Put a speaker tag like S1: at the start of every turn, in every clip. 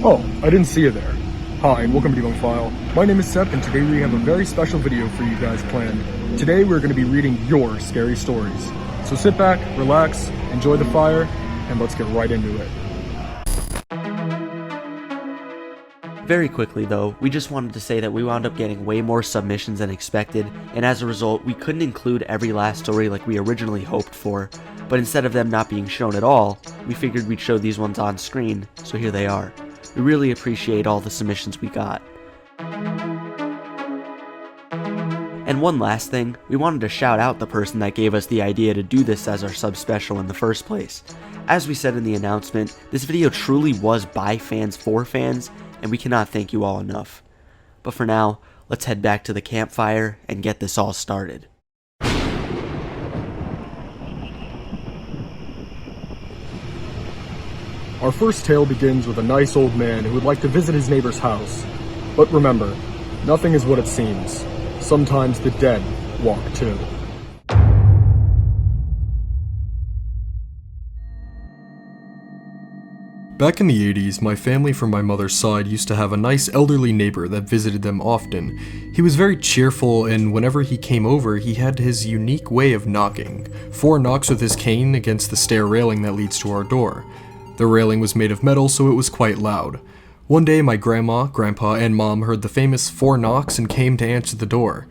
S1: Oh, I didn't see you there. Hi, and welcome to Debunk File. My name is Sep, and today we have a very special video for you guys planned. Today we're going to be reading your scary stories. So sit back, relax, enjoy the fire, and let's get right into it.
S2: Very quickly though, we just wanted to say that we wound up getting way more submissions than expected, and as a result, we couldn't include every last story like we originally hoped for, but instead of them not being shown at all, we figured we'd show these ones on screen, so here they are. We really appreciate all the submissions we got. And one last thing, we wanted to shout out the person that gave us the idea to do this as our sub-special in the first place. As we said in the announcement, this video truly was by fans for fans, and we cannot thank you all enough. But for now, let's head back to the campfire and get this all started.
S1: Our first tale begins with a nice old man who would like to visit his neighbor's house. But remember, nothing is what it seems. Sometimes the dead walk too. Back in the 80s, my family from my mother's side used to have a nice elderly neighbor that visited them often. He was very cheerful, and whenever he came over, he had his unique way of knocking. 4 knocks with his cane against the stair railing that leads to our door. The railing was made of metal, so it was quite loud. One day, my grandma, grandpa, and mom heard the famous 4 knocks and came to answer the door.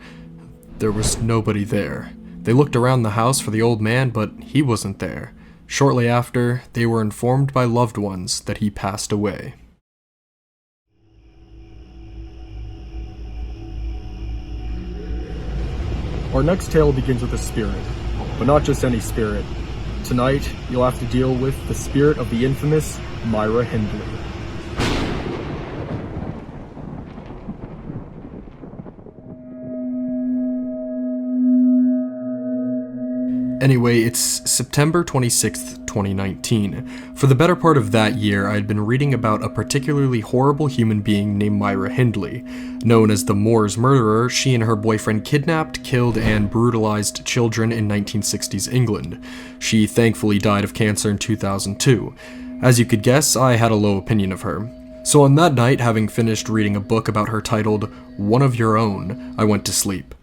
S1: There was nobody there. They looked around the house for the old man, but he wasn't there. Shortly after, they were informed by loved ones that he passed away. Our next tale begins with a spirit, but not just any spirit. Tonight, you'll have to deal with the spirit of the infamous Myra Hindley. Anyway, it's September 26th, 2019. For the better part of that year, I had been reading about a particularly horrible human being named Myra Hindley. Known as the Moors murderer, she and her boyfriend kidnapped, killed, and brutalized children in 1960s England. She thankfully died of cancer in 2002. As you could guess, I had a low opinion of her. So on that night, having finished reading a book about her titled One of Your Own, I went to sleep.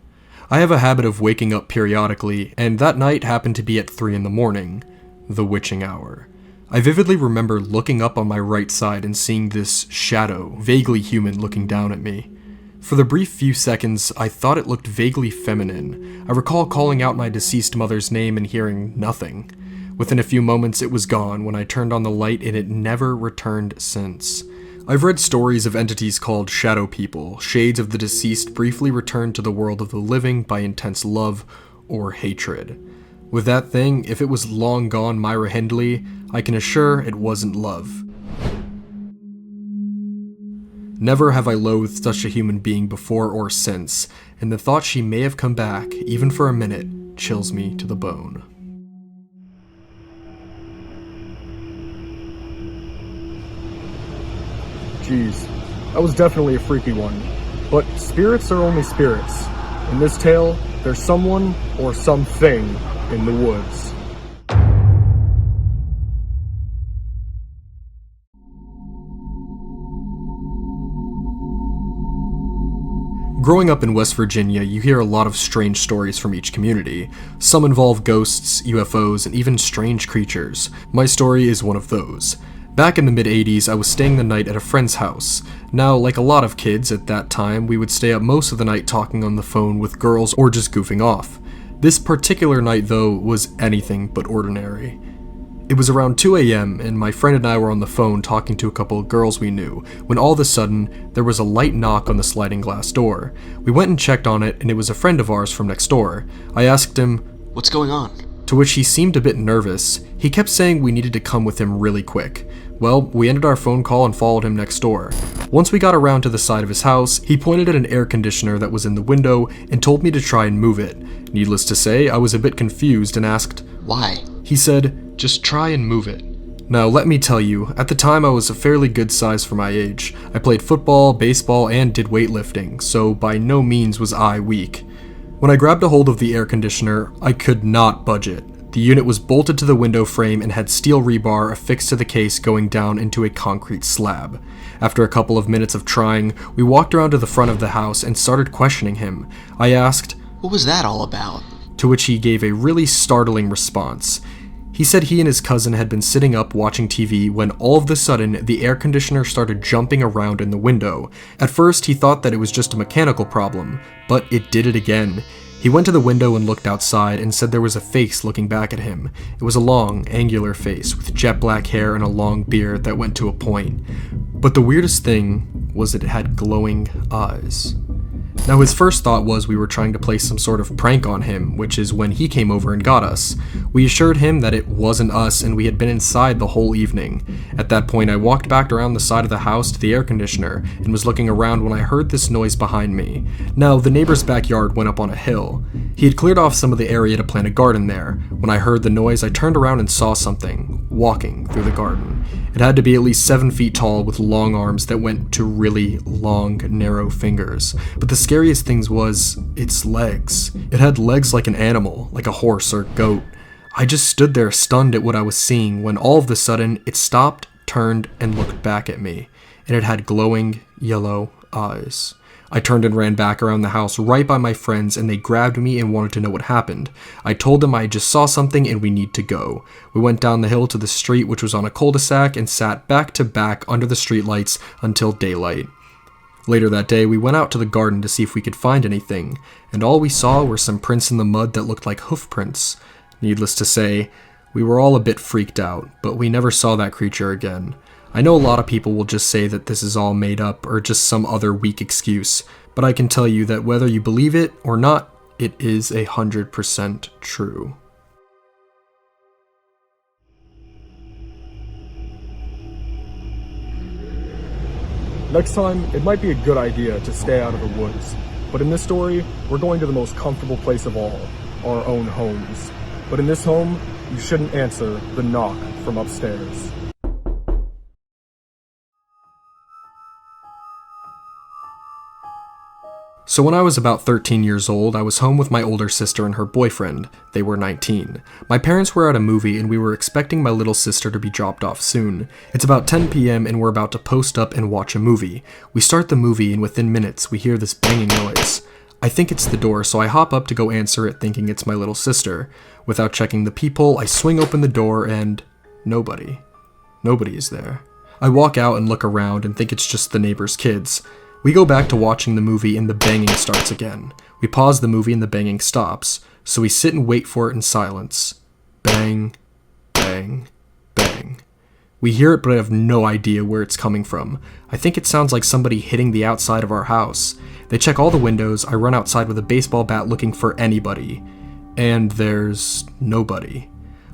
S1: I have a habit of waking up periodically, and that night happened to be at 3 in the morning, the witching hour. I vividly remember looking up on my right side and seeing this shadow, vaguely human, looking down at me. For the brief few seconds, I thought it looked vaguely feminine. I recall calling out my deceased mother's name and hearing nothing. Within a few moments, it was gone when I turned on the light, and it never returned since. I've read stories of entities called shadow people, shades of the deceased briefly returned to the world of the living by intense love or hatred. With that thing, if it was long gone Myra Hindley, I can assure it wasn't love. Never have I loathed such a human being before or since, and the thought she may have come back, even for a minute, chills me to the bone. Geez, that was definitely a freaky one. But spirits are only spirits. In this tale, there's someone or something in the woods. Growing up in West Virginia, you hear a lot of strange stories from each community. Some involve ghosts, UFOs, and even strange creatures. My story is one of those. Back in the mid-80s, I was staying the night at a friend's house. Now, like a lot of kids at that time, we would stay up most of the night talking on the phone with girls or just goofing off. This particular night, though, was anything but ordinary. It was around 2 a.m., and my friend and I were on the phone talking to a couple of girls we knew, when all of a sudden, there was a light knock on the sliding glass door. We went and checked on it, and it was a friend of ours from next door. I asked him, "What's going on?" To which he seemed a bit nervous. He kept saying we needed to come with him really quick. Well, we ended our phone call and followed him next door. Once we got around to the side of his house, he pointed at an air conditioner that was in the window and told me to try and move it. Needless to say, I was a bit confused and asked, "Why?" He said, "Just try and move it." Now, let me tell you, at the time I was a fairly good size for my age. I played football, baseball, and did weightlifting, so by no means was I weak. When I grabbed a hold of the air conditioner, I could not budge it. The unit was bolted to the window frame and had steel rebar affixed to the case going down into a concrete slab. After a couple of minutes of trying, we walked around to the front of the house and started questioning him. I asked,
S3: "What was that all about?"
S1: To which he gave a really startling response. He said he and his cousin had been sitting up watching TV when all of a sudden the air conditioner started jumping around in the window. At first he thought that it was just a mechanical problem, but it did it again. He went to the window and looked outside and said there was a face looking back at him. It was a long, angular face with jet black hair and a long beard that went to a point. But the weirdest thing was that it had glowing eyes. Now his first thought was we were trying to play some sort of prank on him, which is when he came over and got us. We assured him that it wasn't us and we had been inside the whole evening. At that point I walked back around the side of the house to the air conditioner and was looking around when I heard this noise behind me. Now the neighbor's backyard went up on a hill. He had cleared off some of the area to plant a garden there. When I heard the noise I turned around and saw something walking through the garden. It had to be at least 7 feet tall with long arms that went to really long, narrow fingers. But the scariest things was its legs. It had legs like an animal, like a horse or goat. I just stood there stunned at what I was seeing when all of a sudden it stopped, turned, and looked back at me. And it had glowing yellow eyes. I turned and ran back around the house right by my friends and they grabbed me and wanted to know what happened. I told them I just saw something and we need to go. We went down the hill to the street which was on a cul-de-sac and sat back to back under the streetlights until daylight. Later that day we went out to the garden to see if we could find anything, and all we saw were some prints in the mud that looked like hoof prints. Needless to say, we were all a bit freaked out, but we never saw that creature again. I know a lot of people will just say that this is all made up or just some other weak excuse, but I can tell you that whether you believe it or not, it is 100% true.
S4: Next time, it might be a good idea to stay out of the woods, but in this story, we're going to the most comfortable place of all, our own homes. But in this home, you shouldn't answer the knock from upstairs.
S1: So when I was about 13 years old, I was home with my older sister and her boyfriend. They were 19. My parents were at a movie and we were expecting my little sister to be dropped off soon. It's about 10 p.m. and we're about to post up and watch a movie. We start the movie and within minutes we hear this banging noise. I think it's the door, so I hop up to go answer it thinking it's my little sister. Without checking the peephole, I swing open the door and nobody. Nobody is there. I walk out and look around and think it's just the neighbor's kids. We go back to watching the movie and the banging starts again. We pause the movie and the banging stops, so we sit and wait for it in silence. Bang, bang, bang. We hear it but I have no idea where it's coming from. I think it sounds like somebody hitting the outside of our house. They check all the windows, I run outside with a baseball bat looking for anybody. And there's nobody.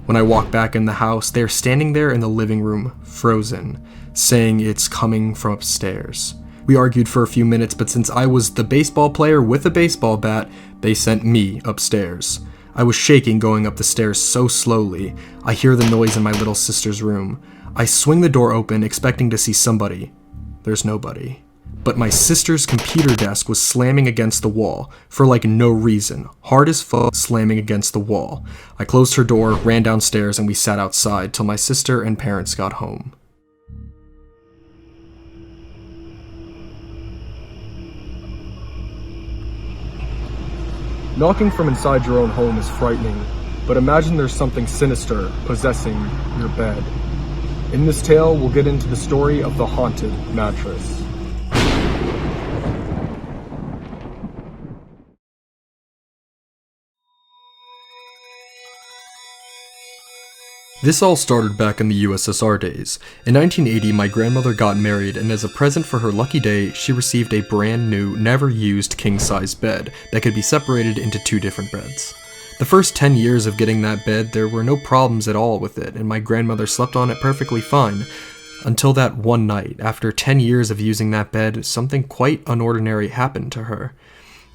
S1: When I walk back in the house, they're standing there in the living room, frozen, saying it's coming from upstairs. We argued for a few minutes, but since I was the baseball player with a baseball bat, they sent me upstairs. I was shaking going up the stairs so slowly. I hear the noise in my little sister's room. I swing the door open, expecting to see somebody. There's nobody. But my sister's computer desk was slamming against the wall, for like no reason, hard as fuck slamming against the wall. I closed her door, ran downstairs, and we sat outside till my sister and parents got home.
S4: Knocking from inside your own home is frightening, but imagine there's something sinister possessing your bed. In this tale, we'll get into the story of the Haunted Mattress.
S1: This all started back in the USSR days. In 1980, my grandmother got married, and as a present for her lucky day, she received a brand new, never used king-size bed that could be separated into 2 different beds. The first 10 years of getting that bed, there were no problems at all with it, and my grandmother slept on it perfectly fine. Until that one night, after 10 years of using that bed, something quite unordinary happened to her.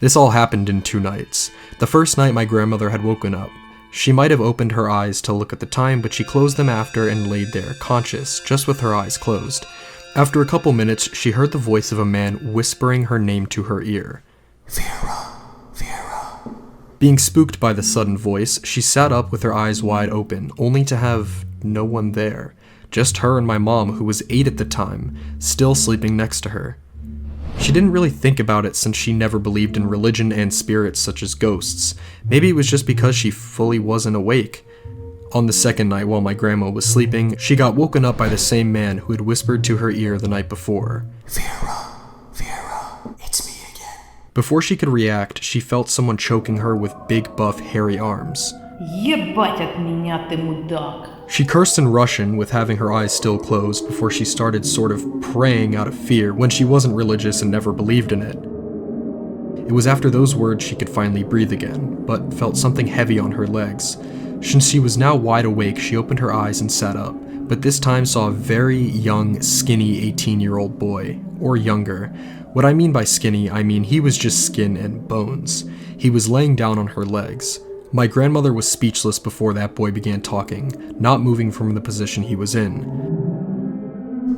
S1: This all happened in 2 nights. The first night my grandmother had woken up. She might have opened her eyes to look at the time, but she closed them after and laid there, conscious, just with her eyes closed. After a couple minutes, she heard the voice of a man whispering her name to her ear.
S5: Vera, Vera,
S1: Being spooked by the sudden voice, she sat up with her eyes wide open, only to have no one there. Just her and my mom, who was 8 at the time, still sleeping next to her. She didn't really think about it since she never believed in religion and spirits such as ghosts. Maybe it was just because she fully wasn't awake. On the second night while my grandma was sleeping, she got woken up by the same man who had whispered to her ear the night before.
S3: Vera, it's me again.
S1: Before she could react, she felt someone choking her with big, buff, hairy arms.
S5: Ебать от меня ты мудак.
S1: She cursed in Russian with having her eyes still closed before she started sort of praying out of fear when she wasn't religious and never believed in it. It was after those words she could finally breathe again, but felt something heavy on her legs. Since she was now wide awake, she opened her eyes and sat up, but this time saw a very young, skinny 18-year-old boy, or younger. What I mean by skinny, I mean he was just skin and bones. He was laying down on her legs. My grandmother was speechless before that boy began talking, not moving from the position he was in.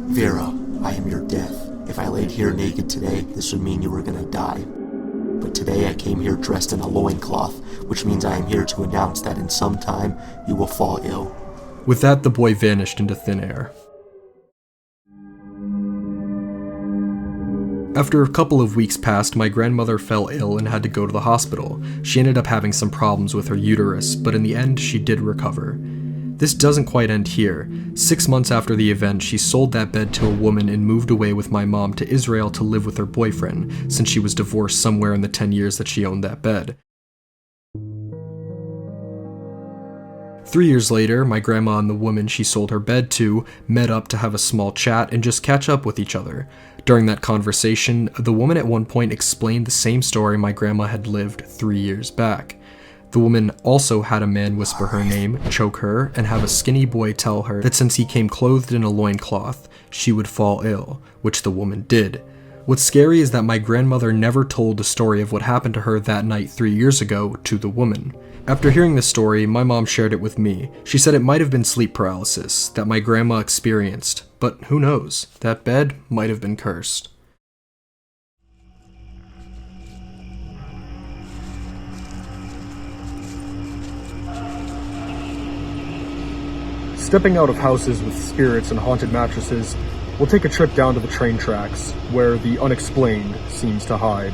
S3: Vera, I am your death. If I laid here naked today, this would mean you were gonna die. But today I came here dressed in a loincloth, which means I am here to announce that in some time you will fall ill.
S1: With that, the boy vanished into thin air. After a couple of weeks passed, my grandmother fell ill and had to go to the hospital. She ended up having some problems with her uterus, but in the end, she did recover. This doesn't quite end here. 6 months after the event, she sold that bed to a woman and moved away with my mom to Israel to live with her boyfriend, since she was divorced somewhere in the 10 years that she owned that bed. 3 years later, my grandma and the woman she sold her bed to met up to have a small chat and just catch up with each other. During that conversation, the woman at one point explained the same story my grandma had lived 3 years back. The woman also had a man whisper her name, choke her, and have a skinny boy tell her that since he came clothed in a loincloth, she would fall ill, which the woman did. What's scary is that my grandmother never told the story of what happened to her that night 3 years ago to the woman. After hearing the story, my mom shared it with me. She said it might have been sleep paralysis that my grandma experienced, but who knows, that bed might have been cursed.
S4: Stepping out of houses with spirits and haunted mattresses, we'll take a trip down to the train tracks, where the unexplained seems to hide.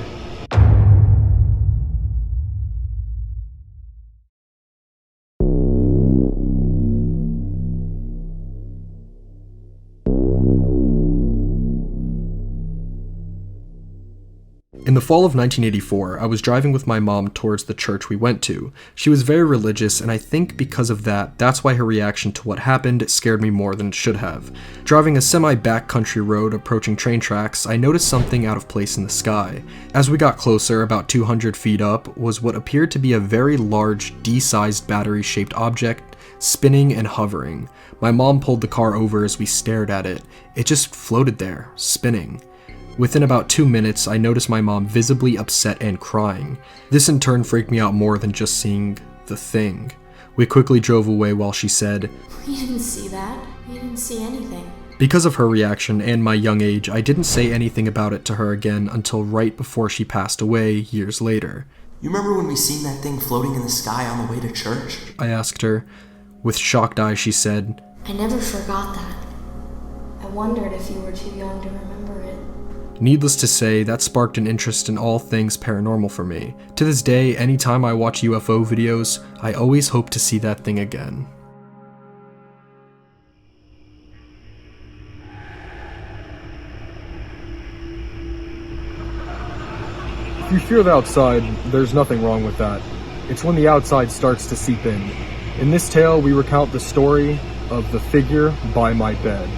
S1: In the fall of 1984, I was driving with my mom towards the church we went to. She was very religious, and I think because of that, that's why her reaction to what happened scared me more than it should have. Driving a semi-backcountry road approaching train tracks, I noticed something out of place in the sky. As we got closer, about 200 feet up, was what appeared to be a very large, D-sized battery-shaped object, spinning and hovering. My mom pulled the car over as we stared at it. It just floated there, spinning. Within about 2 minutes, I noticed my mom visibly upset and crying. This in turn freaked me out more than just seeing the thing. We quickly drove away while she said,
S6: "We didn't see that. We didn't see anything."
S1: Because of her reaction and my young age, I didn't say anything about it to her again until right before she passed away years later.
S3: You remember when we seen that thing floating in the sky on the way to church?
S1: I asked her. With shocked eyes, she said,
S6: I never forgot that. I wondered if you were too young to remember it.
S1: Needless to say, that sparked an interest in all things paranormal for me. To this day, anytime I watch UFO videos, I always hope to see that thing again.
S4: If you fear the outside, there's nothing wrong with that. It's when the outside starts to seep in. In this tale, we recount the story of the figure by my bed.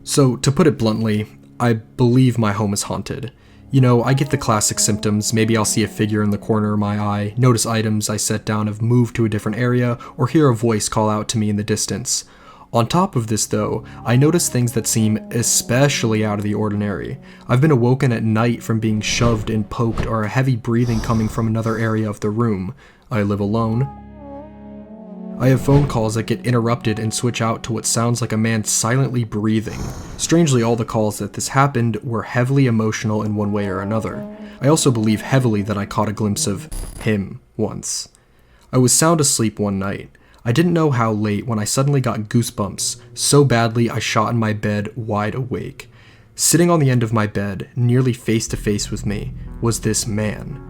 S1: So, to put it bluntly, I believe my home is haunted. You know, I get the classic symptoms. Maybe I'll see a figure in the corner of my eye, notice items I set down have moved to a different area, or hear a voice call out to me in the distance. On top of this though, I notice things that seem especially out of the ordinary. I've been awoken at night from being shoved and poked or a heavy breathing coming from another area of the room. I live alone. I have phone calls that get interrupted and switch out to what sounds like a man silently breathing. Strangely, all the calls that this happened were heavily emotional in one way or another. I also believe heavily that I caught a glimpse of him once. I was sound asleep one night. I didn't know how late when I suddenly got goosebumps so badly I shot in my bed wide awake. Sitting on the end of my bed, nearly face to face with me, was this man.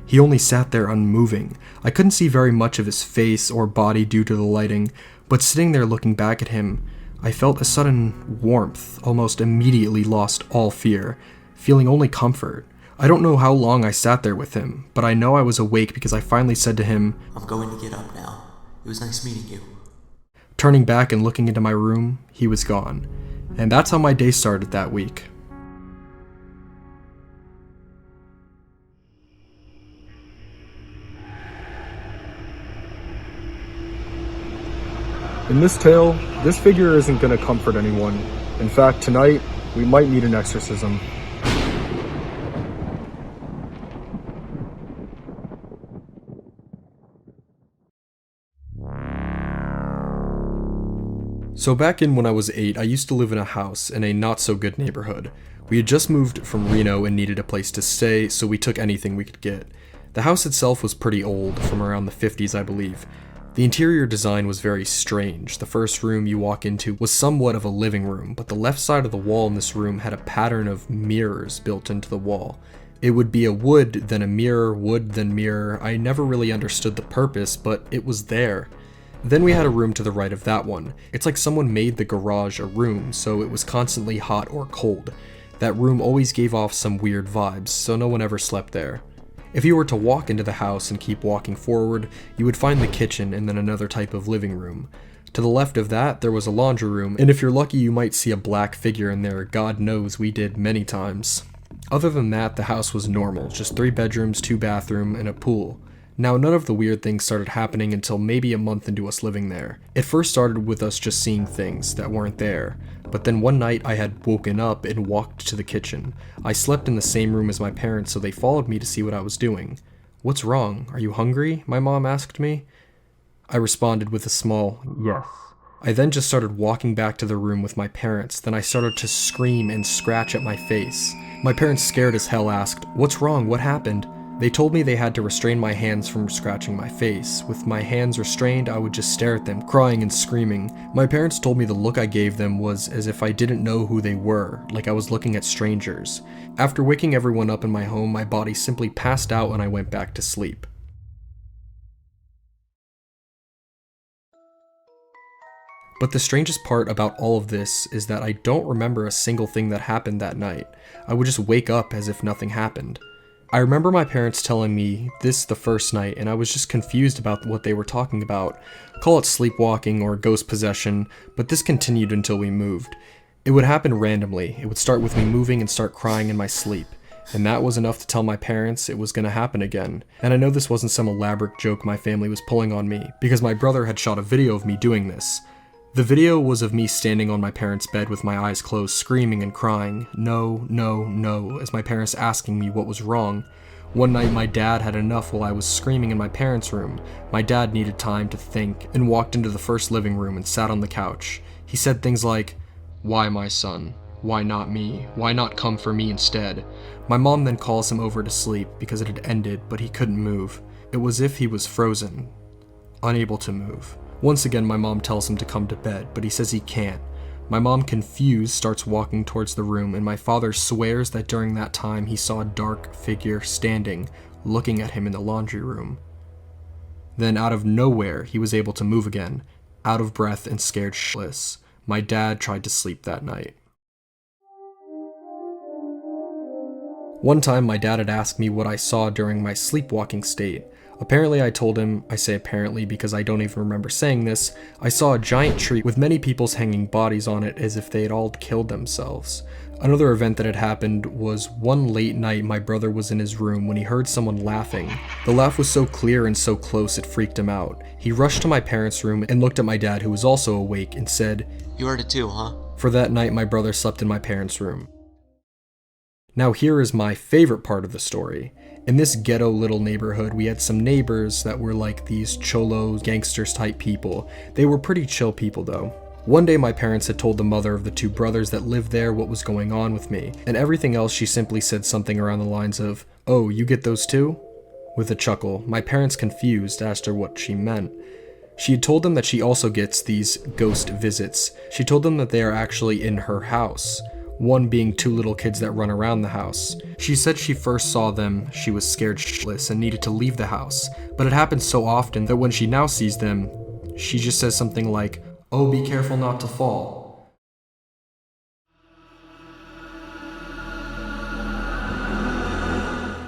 S1: He only sat there unmoving. I couldn't see very much of his face or body due to the lighting, but sitting there looking back at him, I felt a sudden warmth, almost immediately lost all fear, feeling only comfort. I don't know how long I sat there with him, but I know I was awake because I finally said to him,
S3: I'm going to get up now. It was nice meeting you.
S1: Turning back and looking into my room, he was gone. And that's how my day started that week.
S4: In this tale, this figure isn't going to comfort anyone. In fact, tonight, we might need an exorcism.
S1: So back in when I was 8, I used to live in a house in a not so good neighborhood. We had just moved from Reno and needed a place to stay, so we took anything we could get. The house itself was pretty old, from around the 50s I believe. The interior design was very strange. The first room you walk into was somewhat of a living room, but the left side of the wall in this room had a pattern of mirrors built into the wall. It would be a wood, then a mirror, wood, then mirror. I never really understood the purpose, but it was there. Then we had a room to the right of that one. It's like someone made the garage a room, so it was constantly hot or cold. That room always gave off some weird vibes, so no one ever slept there. If you were to walk into the house and keep walking forward, you would find the kitchen and then another type of living room. To the left of that, there was a laundry room, and if you're lucky you might see a black figure in there. God knows we did many times. Other than that, the house was normal, just 3 bedrooms, 2 bathrooms, and a pool. Now, none of the weird things started happening until maybe a month into us living there. It first started with us just seeing things that weren't there, but then one night I had woken up and walked to the kitchen. I slept in the same room as my parents, so they followed me to see what I was doing. "What's wrong? Are you hungry?" my mom asked me. I responded with a small yes. I then just started walking back to the room with my parents, then I started to scream and scratch at my face. My parents, scared as hell, asked, "What's wrong? What happened?" They told me they had to restrain my hands from scratching my face. With my hands restrained, I would just stare at them, crying and screaming. My parents told me the look I gave them was as if I didn't know who they were, like I was looking at strangers. After waking everyone up in my home, my body simply passed out and I went back to sleep. But the strangest part about all of this is that I don't remember a single thing that happened that night. I would just wake up as if nothing happened. I remember my parents telling me this the first night, and I was just confused about what they were talking about. Call it sleepwalking or ghost possession, but this continued until we moved. It would happen randomly. It would start with me moving and start crying in my sleep. And that was enough to tell my parents it was going to happen again. And I know this wasn't some elaborate joke my family was pulling on me, because my brother had shot a video of me doing this. The video was of me standing on my parents' bed with my eyes closed, screaming and crying, "No, no, no," as my parents asking me what was wrong. One night my dad had enough while I was screaming in my parents' room. My dad needed time to think and walked into the first living room and sat on the couch. He said things like, "Why my son? Why not me? Why not come for me instead?" My mom then calls him over to sleep because it had ended, but he couldn't move. It was as if he was frozen, unable to move. Once again, my mom tells him to come to bed, but he says he can't. My mom, confused, starts walking towards the room, and my father swears that during that time he saw a dark figure standing, looking at him in the laundry room. Then out of nowhere, he was able to move again, out of breath and scared shitless. My dad tried to sleep that night. One time, my dad had asked me what I saw during my sleepwalking state. Apparently, I told him, I say apparently because I don't even remember saying this, I saw a giant tree with many people's hanging bodies on it as if they had all killed themselves. Another event that had happened was one late night my brother was in his room when he heard someone laughing. The laugh was so clear and so close it freaked him out. He rushed to my parents' room and looked at my dad, who was also awake, and said,
S3: "You heard it too, huh?"
S1: For that night, my brother slept in my parents' room. Now here is my favorite part of the story. In this ghetto little neighborhood, we had some neighbors that were like these cholos, gangsters type people. They were pretty chill people though. One day my parents had told the mother of the two brothers that lived there what was going on with me, and everything else she simply said something around the lines of, "Oh, you get those too?" With a chuckle, my parents, confused, asked her what she meant. She had told them that she also gets these ghost visits. She told them that they are actually in her house, one being two little kids that run around the house. She said she first saw them, she was scared shitless and needed to leave the house, but it happens so often that when she now sees them, she just says something like, "Oh, be careful not to fall."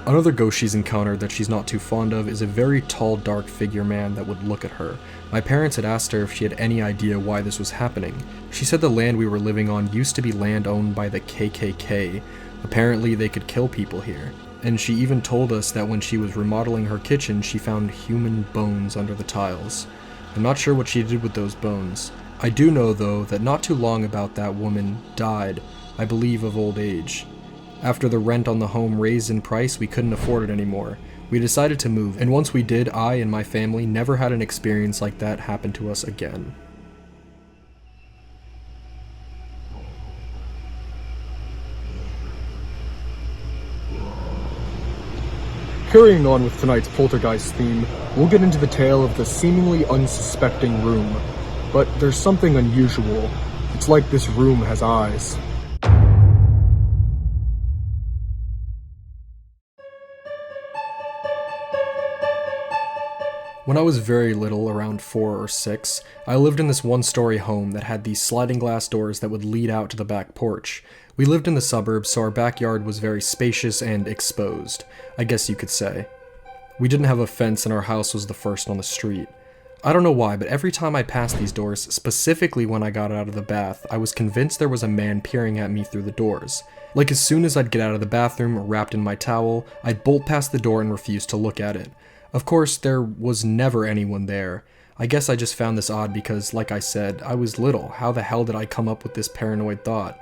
S1: Another ghost she's encountered that she's not too fond of is a very tall, dark figure man that would look at her. My parents had asked her if she had any idea why this was happening. She said the land we were living on used to be land owned by the KKK. Apparently they could kill people here. And she even told us that when she was remodeling her kitchen, she found human bones under the tiles. I'm not sure what she did with those bones. I do know though that not too long about that woman died, I believe of old age. After the rent on the home raised in price, we couldn't afford it anymore. We decided to move, and once we did, I and my family never had an experience like that happen to us again.
S4: Carrying on with tonight's poltergeist theme, we'll get into the tale of the seemingly unsuspecting room. But there's something unusual. It's like this room has eyes.
S1: When I was very little, around 4 or 6, I lived in this one-story home that had these sliding glass doors that would lead out to the back porch. We lived in the suburbs, so our backyard was very spacious and exposed, I guess you could say. We didn't have a fence and our house was the first on the street. I don't know why, but every time I passed these doors, specifically when I got out of the bath, I was convinced there was a man peering at me through the doors. Like as soon as I'd get out of the bathroom, wrapped in my towel, I'd bolt past the door and refuse to look at it. Of course, there was never anyone there. I guess I just found this odd because, like I said, I was little. How the hell did I come up with this paranoid thought?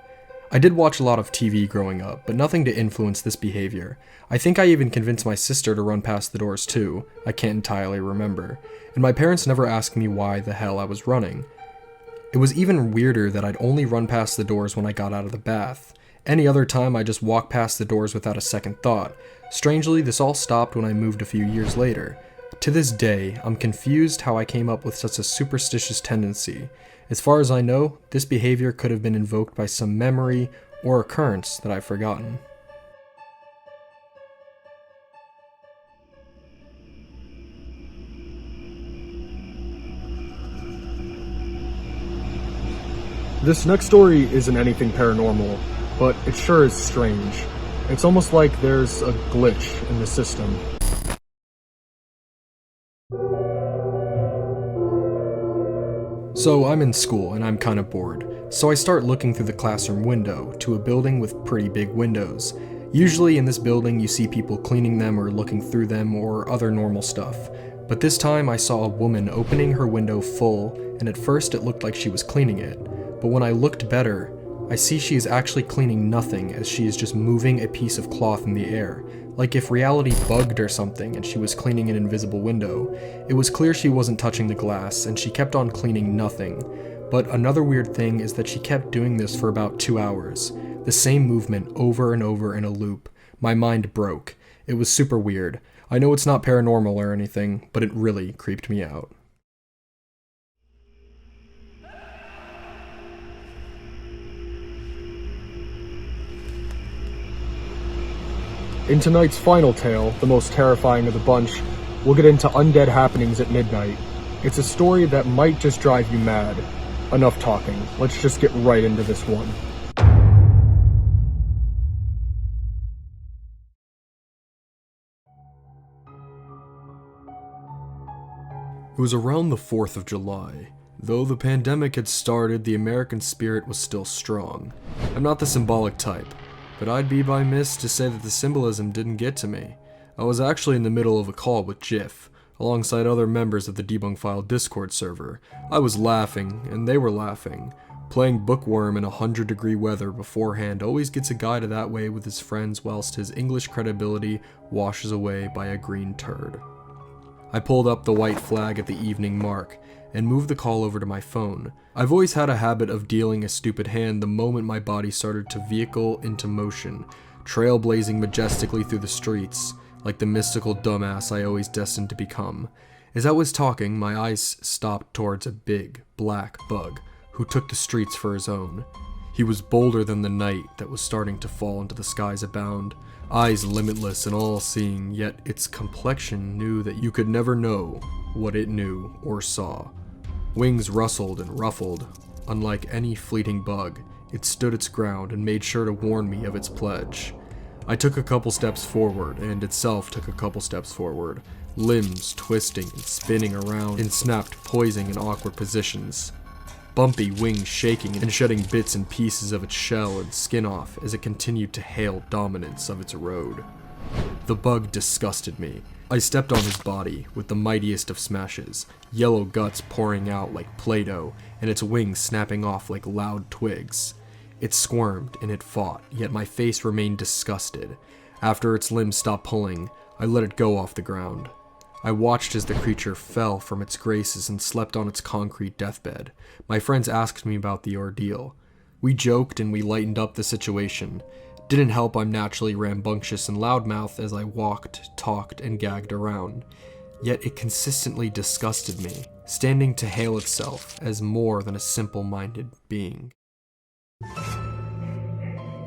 S1: I did watch a lot of TV growing up, but nothing to influence this behavior. I think I even convinced my sister to run past the doors too. I can't entirely remember. And my parents never asked me why the hell I was running. It was even weirder that I'd only run past the doors when I got out of the bath. Any other time, I just walked past the doors without a second thought. Strangely, this all stopped when I moved a few years later. To this day, I'm confused how I came up with such a superstitious tendency. As far as I know, this behavior could have been invoked by some memory or occurrence that I've forgotten.
S4: This next story isn't anything paranormal, but it sure is strange. It's almost like there's a glitch in the system.
S1: So I'm in school and I'm kind of bored, so I start looking through the classroom window to a building with pretty big windows. Usually in this building you see people cleaning them or looking through them or other normal stuff, but this time I saw a woman opening her window full, and at first it looked like she was cleaning it, but when I looked better, I see she is actually cleaning nothing as she is just moving a piece of cloth in the air, like if reality bugged or something and she was cleaning an invisible window. It was clear she wasn't touching the glass and she kept on cleaning nothing. But another weird thing is that she kept doing this for about 2 hours. The same movement over and over in a loop. My mind broke. It was super weird. I know it's not paranormal or anything, but it really creeped me out.
S4: In tonight's final tale, the most terrifying of the bunch, we'll get into undead happenings at midnight. It's a story that might just drive you mad. Enough talking, let's just get right into this one.
S1: It was around the 4th of July. Though the pandemic had started, the American spirit was still strong. I'm not the symbolic type, but I'd be remiss to say that the symbolism didn't get to me. I was actually in the middle of a call with Jiff, alongside other members of the Debunk File Discord server. I was laughing, and they were laughing. Playing bookworm in 100-degree weather beforehand always gets a guy to that way with his friends, whilst his English credibility washes away by a green turd. I pulled up the white flag at the evening mark and moved the call over to my phone. I've always had a habit of dealing a stupid hand the moment my body started to vehicle into motion, trailblazing majestically through the streets, like the mystical dumbass I always destined to become. As I was talking, my eyes stopped towards a big, black bug who took the streets for his own. He was bolder than the night that was starting to fall into the skies abound, eyes limitless and all-seeing, yet its complexion knew that you could never know what it knew or saw. Wings rustled and ruffled. Unlike any fleeting bug, it stood its ground and made sure to warn me of its pledge. I took a couple steps forward, and itself took a couple steps forward, limbs twisting and spinning around in snapped, poising and awkward positions. Bumpy wings shaking and shedding bits and pieces of its shell and skin off as it continued to hail dominance of its road. The bug disgusted me. I stepped on his body with the mightiest of smashes, yellow guts pouring out like Play-Doh, and its wings snapping off like loud twigs. It squirmed and it fought, yet my face remained disgusted. After its limbs stopped pulling, I let it go off the ground. I watched as the creature fell from its graces and slept on its concrete deathbed. My friends asked me about the ordeal. We joked and we lightened up the situation. Didn't help I'm naturally rambunctious and loudmouthed as I walked, talked, and gagged around. Yet it consistently disgusted me, standing to hail itself as more than a simple-minded being.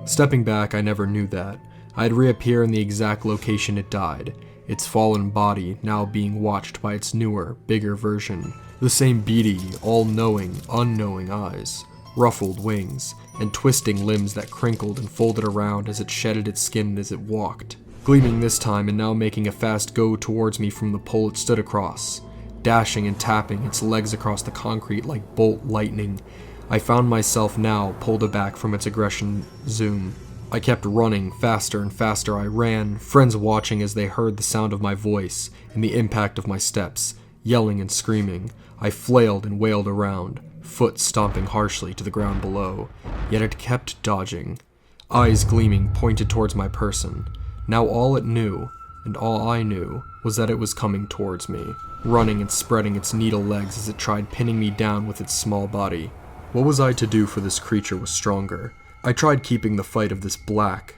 S1: Stepping back, I never knew that. I'd reappear in the exact location it died, its fallen body now being watched by its newer, bigger version. The same beady, all-knowing, unknowing eyes, ruffled wings, and twisting limbs that crinkled and folded around as it shedded its skin as it walked, gleaming this time and now making a fast go towards me from the pole it stood across, dashing and tapping its legs across the concrete like bolt lightning. I found myself now pulled aback from its aggression zoom. I kept running, faster and faster I ran, friends watching as they heard the sound of my voice and the impact of my steps, yelling and screaming. I flailed and wailed around, foot stomping harshly to the ground below, yet it kept dodging. Eyes gleaming pointed towards my person. Now all it knew, and all I knew, was that it was coming towards me, running and spreading its needle legs as it tried pinning me down with its small body. What was I to do, for this creature was stronger? I tried keeping the fight of this black,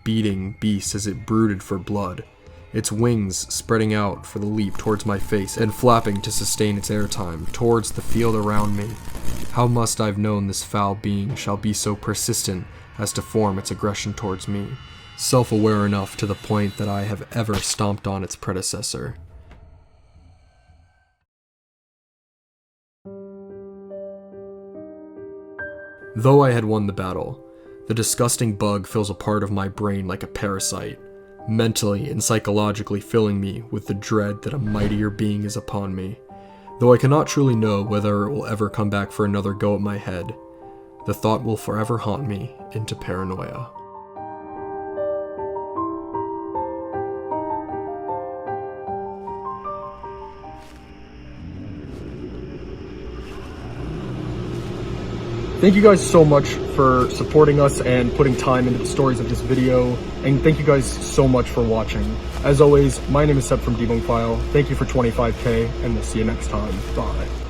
S1: beating beast as it brooded for blood, its wings spreading out for the leap towards my face and flapping to sustain its airtime towards the field around me. How must I've known this foul being shall be so persistent as to form its aggression towards me, self-aware enough to the point that I have ever stomped on its predecessor. Though I had won the battle, the disgusting bug fills a part of my brain like a parasite, mentally and psychologically filling me with the dread that a mightier being is upon me. Though I cannot truly know whether it will ever come back for another go at my head, the thought will forever haunt me into paranoia.
S4: Thank you guys so much for supporting us and putting time into the stories of this video, and thank you guys so much for watching. As always, my name is Seb from Debunk. Thank you for 25K, and we'll see you next time. Bye.